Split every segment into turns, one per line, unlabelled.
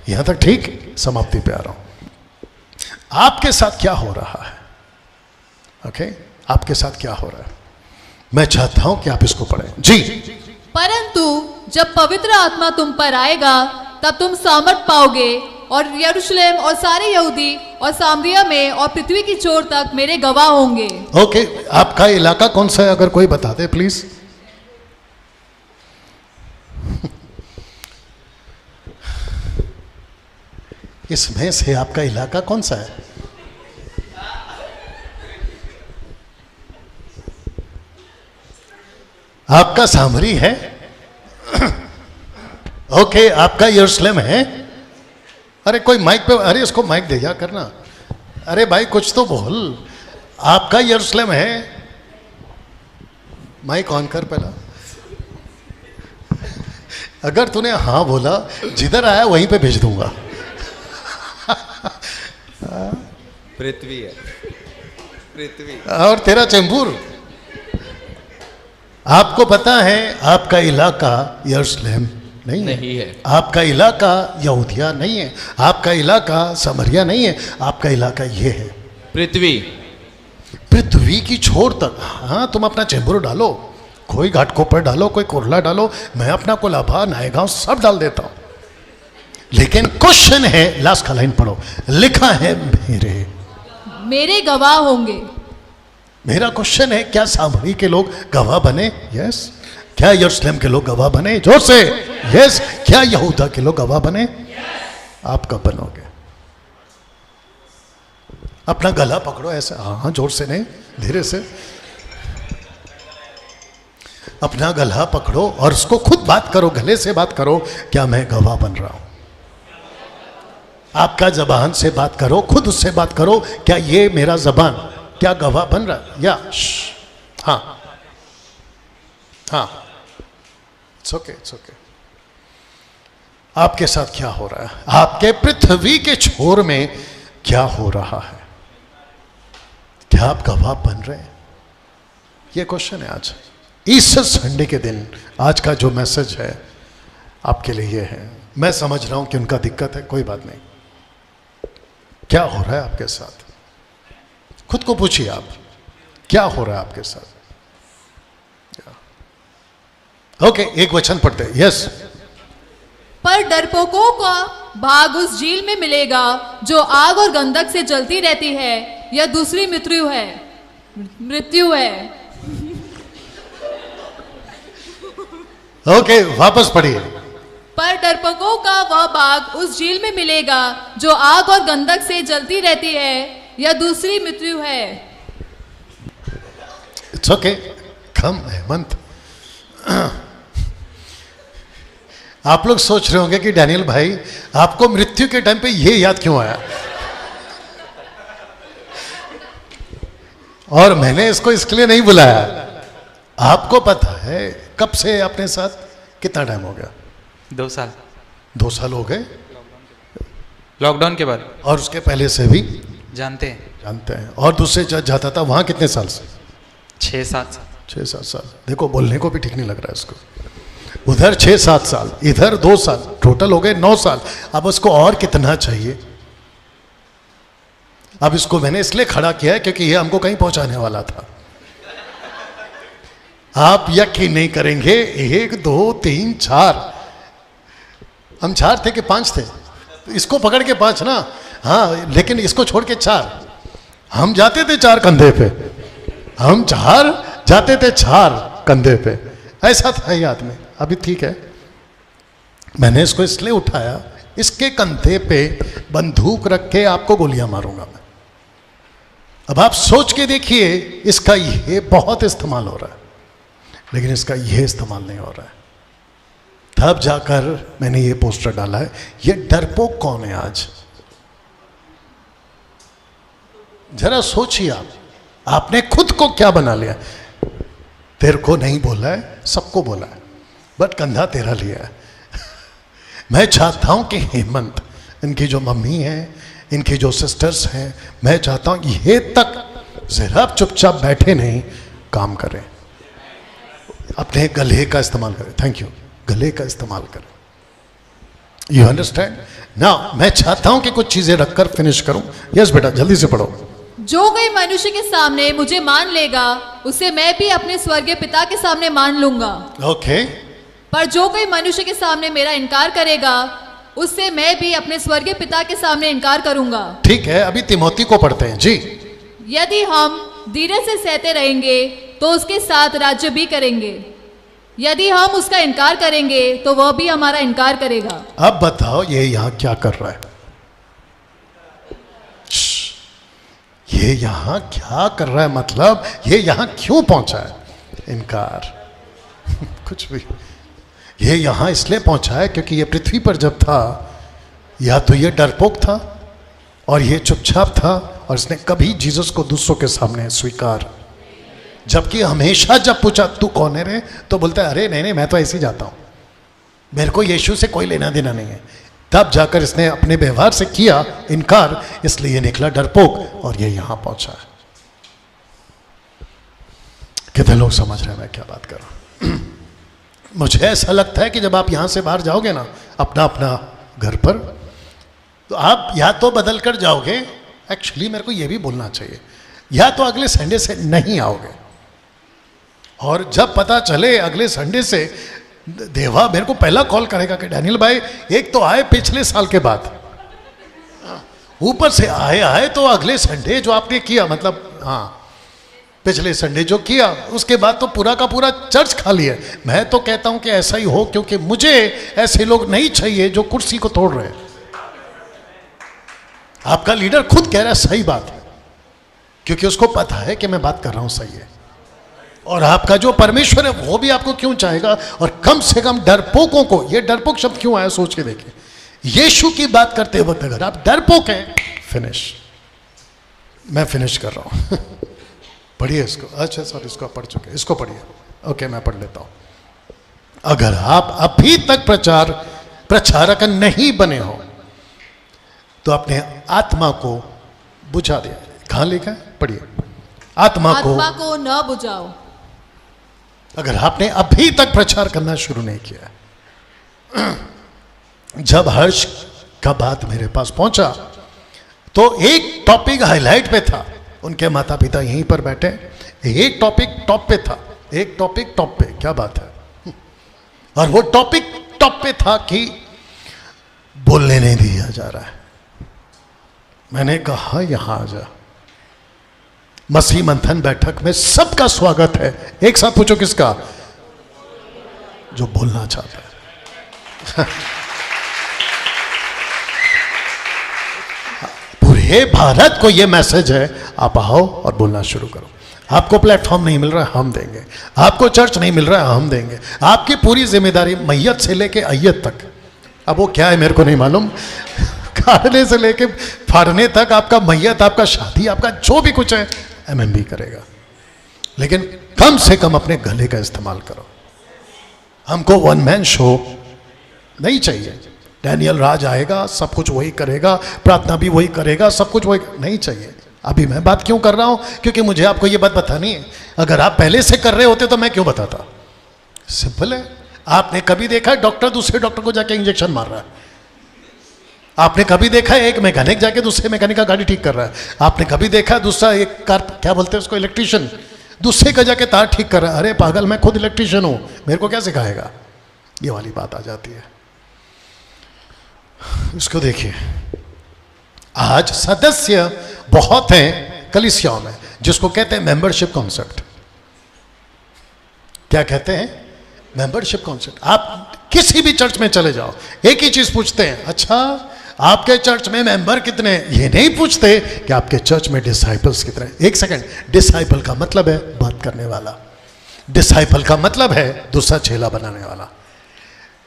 यहां तक ठीक, समाप्ति पे आ रहा हूं। आपके साथ क्या हो रहा है? ओके, आपके साथ क्या हो रहा है, मैं चाहता हूं कि आप इसको पढ़ें जी।
परंतु जब पवित्र आत्मा तुम पर आएगा तब तुम सामर्थ पाओगे और यरूशलेम और सारे यहूदी और सामरिया में और पृथ्वी की छोर तक मेरे गवाह होंगे।
ओके, आपका इलाका कौन सा है, अगर कोई बता दे प्लीज। इसमें से आपका इलाका कौन सा है? आपका सामरी है। ओके, आपका यरूशलेम है। अरे कोई माइक पे, अरे इसको माइक दे जा करना, अरे भाई कुछ तो बोल। आपका यरूशलेम है, माइक ऑन कर पहला। अगर तूने हाँ बोला, जिधर आया वहीं पे भेज दूंगा।
पृथ्वी है, पृथ्वी।
और तेरा चेंबूर। आपको पता है आपका इलाका यरूशलेम नहीं है, आपका इलाका यहूदिया नहीं है, आपका इलाका समरिया नहीं है, आपका इलाका ये है
पृथ्वी।
पृथ्वी की छोर तक। हाँ, तुम अपना चेंबूर डालो, कोई घाटकोपर डालो, कोई कुरला डालो, मैं अपना कोलाबा नायगांव सब डाल देता हूं। लेकिन क्वेश्चन है, लास्ट का लाइन पढ़ो, लिखा है
मेरे गवाह होंगे।
मेरा क्वेश्चन है, क्या सामरी के लोग गवाह बने? यस। क्या यरूशलेम के लोग गवाह बने? जोर से यस। क्या यहूदा के लोग गवाह बने? आप कब बनोगे? अपना गला पकड़ो ऐसे, हाँ जोर से नहीं, धीरे से अपना गला पकड़ो और उसको खुद बात करो, गले से बात करो, क्या मैं गवाह बन रहा हूं? आपका जबान से बात करो, खुद उससे बात करो, क्या ये मेरा जबान क्या गवाह बन रहा है? या हाँ हाँ, इट्स ओके, इट्स ओके। आपके साथ क्या हो रहा है? आपके पृथ्वी के छोर में क्या हो रहा है? क्या आप गवाह बन रहे हैं? ये क्वेश्चन है आज ईस्टर संडे के दिन। आज का जो मैसेज है आपके लिए ये है। मैं समझ रहा हूं कि उनका दिक्कत है, कोई बात नहीं। क्या हो रहा है आपके साथ? खुद को पूछिए आप, क्या हो रहा है आपके साथ? ओके, एक वचन पढ़ते हैं। यस।
पर डरपोकों का भाग उस झील में मिलेगा जो आग और गंधक से जलती रहती है, यह दूसरी मृत्यु है।
ओके, वापस पढ़िए।
पर डरपोकों का वह भाग उस झील में मिलेगा जो आग और गंधक से जलती रहती है, यह दूसरी मृत्यु है।
इट्स ओके, कम हेमंत। आप लोग सोच रहे होंगे कि डैनियल भाई आपको मृत्यु के टाइम पे ये याद क्यों आया, और मैंने इसको इसके लिए नहीं बुलाया। आपको पता है कब से अपने साथ, कितना टाइम हो गया?
2 साल।
2 साल हो गए,
लॉकडाउन के बाद।
और उसके पहले से भी
जानते हैं।
और दूसरे जाता था वहां कितने साल से?
6-7 साल।
6-7 साल। देखो, बोलने को भी ठीक नहीं लग रहा है इसको। उधर 6-7 साल, इधर 2 साल, टोटल हो गए 9 साल। अब उसको और कितना चाहिए? अब इसको मैंने इसलिए खड़ा किया है क्योंकि ये हमको कहीं पहुंचाने वाला था। आप यकीन नहीं करेंगे, 1 2 3 4, हम 4 थे कि 5 थे? इसको पकड़ के 5 ना, हाँ, लेकिन इसको छोड़ के 4। हम जाते थे 4 कंधे पे, हम 4 जाते थे 4 कंधे पे। ऐसा था ये आदमी। अभी ठीक है, मैंने इसको इसलिए उठाया, इसके कंधे पे बंदूक रख के आपको गोलियां मारूंगा मैं। अब आप सोच के देखिए, इसका ये बहुत इस्तेमाल हो रहा है, लेकिन इसका ये इस्तेमाल नहीं हो रहा है। तब जाकर मैंने ये पोस्टर डाला है। ये डरपोक कौन है आज? जरा सोचिए आप, आपने खुद को क्या बना लिया? तेरे को नहीं बोला है, सबको बोला है, बट कंधा तेरा लिया है। मैं चाहता हूं कि हेमंत, इनकी जो मम्मी है, इनकी जो सिस्टर्स हैं, मैं चाहता हूं ये तक जरा चुपचाप बैठे नहीं, काम करें, अपने गले का इस्तेमाल करें। थैंक यू, गले का इस्तेमाल करें। You understand? ना मैं चाहता हूं कि कुछ चीजें रखकर फिनिश करूं। यस बेटा जल्दी से पढ़ो।
जो कोई मनुष्य के सामने मुझे मान लेगा उसे मैं भी अपने स्वर्गीय पिता के सामने मान लूंगा।
ओके
पर जो कोई मनुष्य के सामने मेरा इनकार करेगा उससे मैं भी अपने स्वर्गीय पिता के सामने इनकार करूंगा।
ठीक है, अभी तिमोथी को पढ़ते हैं जी।
यदि हम धीरज से सहते रहेंगे तो उसके साथ राज्य भी करेंगे। यदि हम उसका इनकार करेंगे तो वह भी हमारा इनकार करेगा।
अब बताओ ये यहां क्या कर रहा है? ये यहां क्या कर रहा है? मतलब ये यहां क्यों पहुंचा है? इनकार कुछ भी। ये यहां इसलिए पहुंचा है क्योंकि ये पृथ्वी पर जब था या तो ये डरपोक था और ये चुपचाप था और इसने कभी जीसस को दूसरों के सामने स्वीकार, जबकि हमेशा जब पूछा तू कौन है रे, तो बोलता है अरे नहीं मैं तो ऐसे ही जाता हूं, मेरे को यीशु से कोई लेना देना नहीं है। तब जाकर इसने अपने व्यवहार से किया इनकार, इसलिए ये निकला डरपोक और ये यहां पहुंचा है। कितने लोग समझ रहे हैं मैं क्या बात कर रहा हूं? मुझे ऐसा लगता है कि जब आप यहां से बाहर जाओगे ना अपना अपना घर पर, तो आप या तो बदल कर जाओगे, एक्चुअली मेरे को ये भी बोलना चाहिए, या तो अगले संडे से नहीं आओगे। और जब पता चले अगले संडे से, देवा मेरे को पहला कॉल करेगा कि डैनियल भाई एक तो आए पिछले साल के बाद, ऊपर से आए तो अगले संडे जो आपने किया, मतलब हाँ पिछले संडे जो किया उसके बाद तो पूरा का पूरा चर्च खाली है। मैं तो कहता हूं कि ऐसा ही हो, क्योंकि मुझे ऐसे लोग नहीं चाहिए जो कुर्सी को तोड़ रहे हैं। आपका लीडर खुद कह रहा है सही बात है, क्योंकि उसको पता है कि मैं बात कर रहा हूं सही है। और आपका जो परमेश्वर है वो भी आपको क्यों चाहेगा? और कम से कम डरपोकों को, ये डरपोक शब्द क्यों आया सोच के देखिए। यीशु की बात करते वक्त अगर आप डरपोक हैं, फिनिश, मैं फिनिश कर रहा हूं पढ़िए इसको। अच्छा सर इसको आप पढ़ चुके, इसको पढ़िए। ओके मैं पढ़ लेता हूं। अगर आप अभी तक प्रचारक नहीं बने हो तो अपने आत्मा को बुझा दिया। कहां लिखा है? पढ़िए। आत्मा को
न बुझाओ।
अगर आपने अभी तक प्रचार करना शुरू नहीं किया, जब हर्ष का बात मेरे पास पहुंचा तो एक टॉपिक हाईलाइट पे था, उनके माता पिता यहीं पर बैठे, एक टॉपिक टॉप पे था, एक टॉपिक टॉप पे, क्या बात है। और वो टॉपिक टॉप पे था कि बोलने नहीं दिया जा रहा है। मैंने कहा यहां आ जा। मसीह मंथन बैठक में सबका स्वागत है। एक साथ पूछो किसका? जो बोलना चाहता है पूरे भारत को यह मैसेज है, आप आओ और बोलना शुरू करो। आपको प्लेटफॉर्म नहीं मिल रहा है, हम देंगे। आपको चर्च नहीं मिल रहा है, हम देंगे। आपकी पूरी जिम्मेदारी मैयत से लेके अय्यत तक, अब वो क्या है मेरे को नहीं मालूम, काटने से लेके फाड़ने तक, आपका मैयत, आपका शादी, आपका जो भी कुछ है एमएमबी करेगा। लेकिन कम से कम अपने गले का इस्तेमाल करो। हमको वन मैन शो नहीं चाहिए। डैनियल राज आएगा, सब कुछ वही करेगा, प्रार्थना भी वही करेगा, सब कुछ वही नहीं चाहिए। अभी मैं बात क्यों कर रहा हूं? क्योंकि मुझे आपको ये बात बतानी है। अगर आप पहले से कर रहे होते तो मैं क्यों बताता? सिंपल है। आपने कभी देखा डॉक्टर दूसरे डॉक्टर को जाके इंजेक्शन मार रहा है? आपने कभी देखा एक मैकेनिक जाके दूसरे मैकेनिक का गाड़ी ठीक कर रहा है? आपने कभी देखा दूसरा एक कार, क्या बोलते हैं उसको, इलेक्ट्रिशियन, दूसरे का जाके तार ठीक कर रहा है? अरे पागल, मैं खुद इलेक्ट्रिशियन हूं, मेरे को क्या सिखाएगा? ये वाली बात आ जाती है। इसको देखिए, आज सदस्य बहुत हैं कलीसियाओं में, जिसको कहते हैं मेंबरशिप कॉन्सेप्ट। क्या कहते हैं? Membership concept. आप किसी भी चर्च में चले जाओ, एक ही चीज पूछते हैं, अच्छा आपके चर्च में मेंबर कितने? ये नहीं पूछते कि आपके चर्च में डिसाइपल्स कितने। एक सेकंड, डिसाइपल का मतलब है बात करने वाला, डिसाइपल का मतलब है दूसरा चेला बनाने वाला।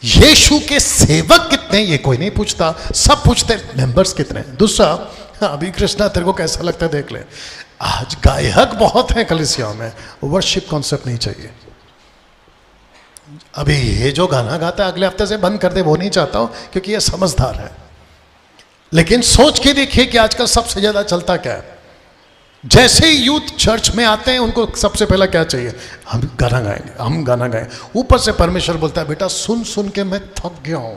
यीशु के सेवक कितने ये कोई नहीं पूछता, सब पूछते मेंबर्स कितने। दूसरा, अभी कृष्णा तेरे को कैसा लगता है देख ले। आज गायक बहुत हैं कलीसियाओं में, वर्शिप कॉन्सेप्ट नहीं चाहिए। अभी ये जो गाना गाता है अगले हफ्ते से बंद कर दे, वो नहीं चाहता हूं, क्योंकि ये समझदार है। लेकिन सोच के देखिए कि आजकल सबसे ज्यादा चलता क्या है। जैसे ही यूथ चर्च में आते हैं उनको सबसे पहला क्या चाहिए? हम गाना गाएंगे, हम गाना गाएं। ऊपर से परमेश्वर बोलता है बेटा सुन सुन के मैं थक गया हूं,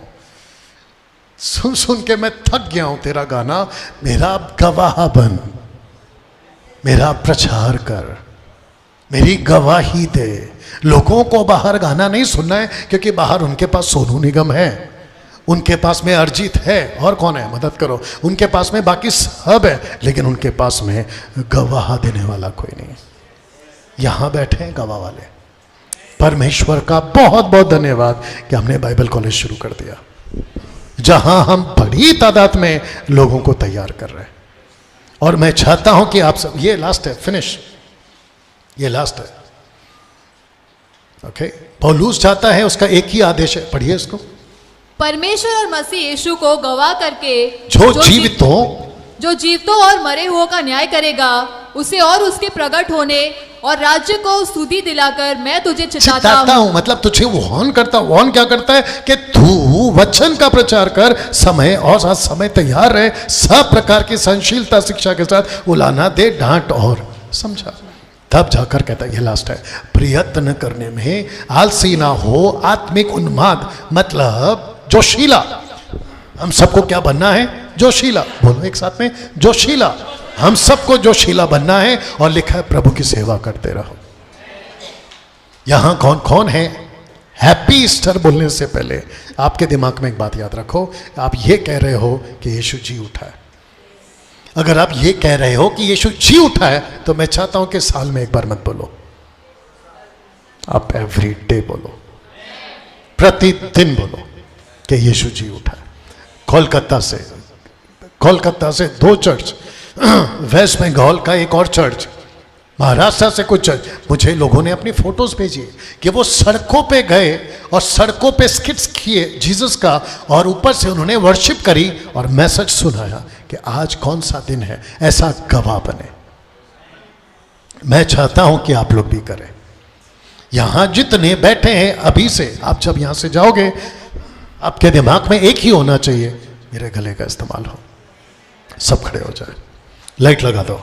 सुन सुन के मैं थक गया हूं तेरा गाना, मेरा गवाह बन, मेरा प्रचार कर, मेरी गवाही दे। लोगों को बाहर गाना नहीं सुनना है, क्योंकि बाहर उनके पास सोनू निगम है, उनके पास में अरिजीत है, और कौन है, मदद करो, उनके पास में बाकी सब है, लेकिन उनके पास में गवाह देने वाला कोई नहीं। यहां बैठे हैं गवाह वाले। परमेश्वर का बहुत बहुत धन्यवाद कि हमने बाइबल कॉलेज शुरू कर दिया, जहां हम बड़ी तादाद में लोगों को तैयार कर रहे हैं। और मैं चाहता हूं कि आप सब, ये लास्ट है, फिनिश, ये लास्ट है, ओके। पौलुस चाहता है, उसका एक ही आदेश है, पढ़िए इसको।
परमेश्वर और मसीह यीशु को गवाह करके
जो जीवितों,
जो जीवितों और मरे हुओं का न्याय करेगा, उसे और उसके प्रकट होने और राज्य को स्तुति दिलाकर मैं तुझे चिताता हूं।
मतलब तुझे वार्न करता, वार्न क्या करता है कि तू वचन का प्रचार कर, समय और साथ समय तैयार रहे, सब प्रकार की सहनशीलता शिक्षा के साथ उलाना दे, डांट और समझा। तब जाकर कहता है, ये लास्ट है, प्रयत्न करने में आलसी ना हो, आत्मिक उन्माद, मतलब जोशीला। हम सबको क्या बनना है, जोशीला। बोलो एक साथ में, जोशीला। हम सबको जोशीला बनना है, और लिखा है प्रभु की सेवा करते रहो। यहां कौन कौन है? हैप्पी ईस्टर बोलने से पहले आपके दिमाग में एक बात याद रखो, आप ये कह रहे हो कि यीशु जी उठा है। अगर आप ये कह रहे हो कि यीशु जी उठा है, तो मैं चाहता हूं कि साल में एक बार मत बोलो, आप एवरी डे बोलो, प्रतिदिन बोलो कि यीशु जी उठा है। कोलकाता से 2 चर्च, वेस्ट बंगाल का एक और चर्च, महाराष्ट्र से कुछ चर्च, मुझे लोगों ने अपनी फोटोज भेजी कि वो सड़कों पे गए और सड़कों पे स्किट्स किए जीसस का, और ऊपर से उन्होंने वर्शिप करी और मैसेज सुनाया कि आज कौन सा दिन है। ऐसा गवाह बने। मैं चाहता हूं कि आप लोग भी करें। यहां जितने बैठे हैं अभी से, आप जब यहां से जाओगे, आपके दिमाग में एक ही होना चाहिए, मेरे गले का इस्तेमाल हो। सब खड़े हो जाए, लाइट लगा दो।